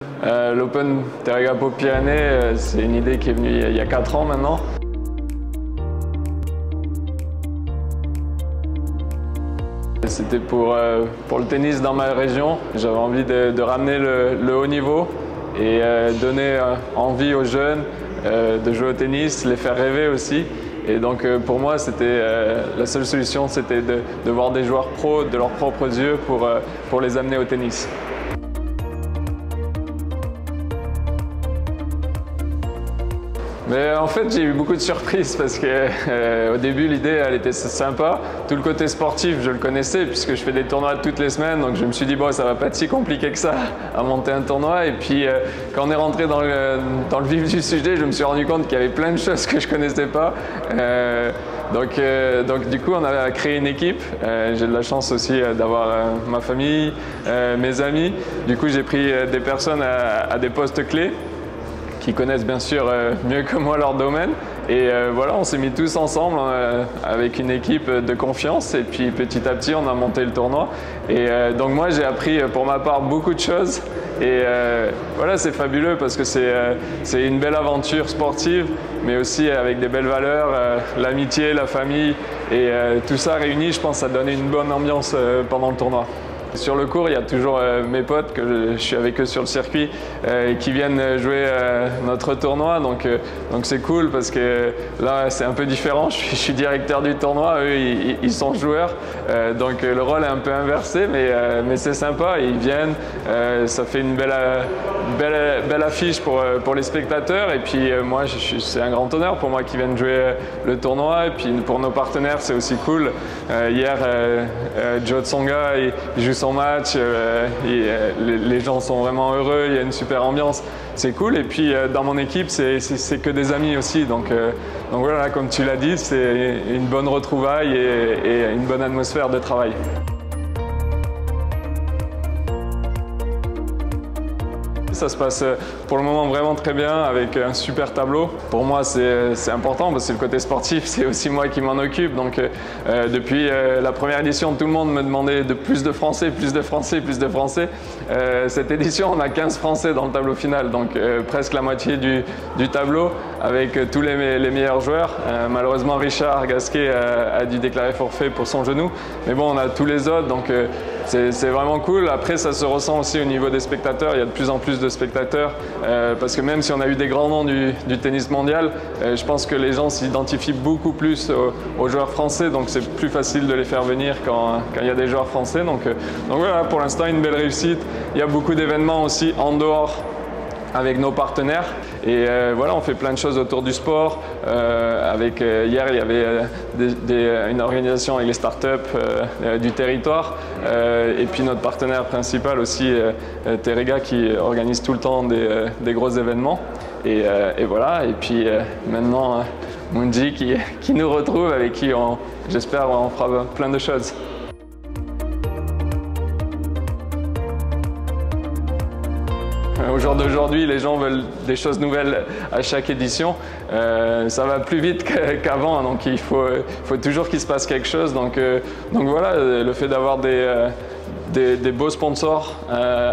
L'Open Terrega Pau Pyrénées, c'est une idée qui est venue il y a 4 ans maintenant. C'était pour le tennis dans ma région. J'avais envie de ramener le haut niveau et donner envie aux jeunes de jouer au tennis, les faire rêver aussi. Et donc pour moi, c'était la seule solution, c'était de voir des joueurs pros de leurs propres yeux pour les amener au tennis. Mais en fait, j'ai eu beaucoup de surprises parce que au début, l'idée, elle était sympa. Tout le côté sportif, je le connaissais puisque je fais des tournois toutes les semaines. Donc je me suis dit, bon, ça va pas être si compliqué que ça à monter un tournoi. Et puis, quand on est rentré dans le vif du sujet, je me suis rendu compte qu'il y avait plein de choses que je connaissais pas. Donc du coup, on a créé une équipe. J'ai de la chance aussi d'avoir ma famille, mes amis. Du coup, j'ai pris des personnes à des postes clés qui connaissent bien sûr mieux que moi leur domaine. Et voilà, on s'est mis tous ensemble avec une équipe de confiance et puis petit à petit on a monté le tournoi. Et donc moi j'ai appris pour ma part beaucoup de choses et voilà, c'est fabuleux parce que c'est une belle aventure sportive mais aussi avec des belles valeurs, l'amitié, la famille et tout ça réuni, je pense que ça donne une bonne ambiance pendant le tournoi. Sur le court, il y a toujours mes potes, que je suis avec eux sur le circuit, qui viennent jouer notre tournoi. Donc c'est cool parce que là, c'est un peu différent. Je suis directeur du tournoi, eux, ils sont joueurs. Donc le rôle est un peu inversé, mais c'est sympa. Ils viennent, ça fait une belle affiche pour les spectateurs. Et puis moi, c'est un grand honneur pour moi qu'ils viennent jouer le tournoi. Et puis pour nos partenaires, c'est aussi cool. Hier, Joe Tsonga, il joue son match, les gens sont vraiment heureux, il y a une super ambiance, c'est cool. Et puis dans mon équipe, c'est que des amis aussi. Donc voilà, comme tu l'as dit, c'est une bonne retrouvaille et une bonne atmosphère de travail. Ça se passe pour le moment vraiment très bien avec un super tableau. Pour moi, c'est important parce que le côté sportif, c'est aussi moi qui m'en occupe. Donc depuis la première édition, tout le monde me demandait de plus de Français, plus de Français, plus de Français. Cette édition, on a 15 Français dans le tableau final, donc presque la moitié du tableau avec tous les meilleurs joueurs. Malheureusement, Richard Gasquet a dû déclarer forfait pour son genou. Mais bon, on a tous les autres, donc c'est vraiment cool. Après, ça se ressent aussi au niveau des spectateurs. Il y a de plus en plus de spectateurs parce que même si on a eu des grands noms du tennis mondial, je pense que les gens s'identifient beaucoup plus aux joueurs français, donc c'est plus facile de les faire venir quand il y a des joueurs français. Donc voilà, pour l'instant, une belle réussite. Il y a beaucoup d'événements aussi en dehors avec nos partenaires et voilà, on fait plein de choses autour du sport. Hier, il y avait une organisation avec les startups du territoire et puis notre partenaire principal aussi, Terrega, qui organise tout le temps des gros événements. Et voilà, et puis maintenant Mundi qui nous retrouve, avec qui j'espère on fera plein de choses. Au jour d'aujourd'hui, les gens veulent des choses nouvelles à chaque édition. Ça va plus vite qu'avant, donc il faut toujours qu'il se passe quelque chose. Donc voilà, le fait d'avoir des beaux sponsors,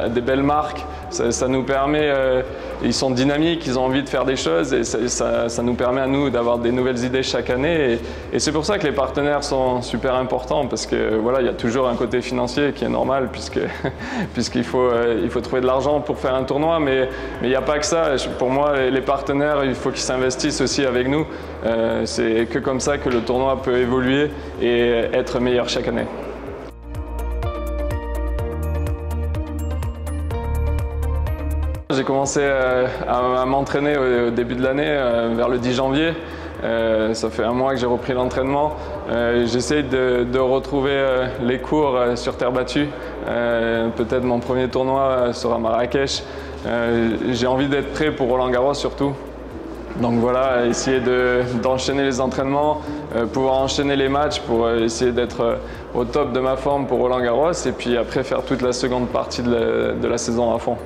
des belles marques, ça nous permet, ils sont dynamiques, ils ont envie de faire des choses et ça nous permet à nous d'avoir des nouvelles idées chaque année. Et c'est pour ça que les partenaires sont super importants parce que voilà, il y a toujours un côté financier qui est normal puisqu'il faut trouver de l'argent pour faire un tournoi, mais il n'y a pas que ça. Pour moi, les partenaires, il faut qu'ils s'investissent aussi avec nous. C'est que comme ça que le tournoi peut évoluer et être meilleur chaque année. J'ai commencé à m'entraîner au début de l'année, vers le 10 janvier. Ça fait un mois que j'ai repris l'entraînement. J'essaie de retrouver les cours sur terre battue. Peut-être mon premier tournoi sera Marrakech. J'ai envie d'être prêt pour Roland-Garros surtout. Donc voilà, essayer d'enchaîner les entraînements, pouvoir enchaîner les matchs pour essayer d'être au top de ma forme pour Roland-Garros et puis après faire toute la seconde partie de la saison à fond.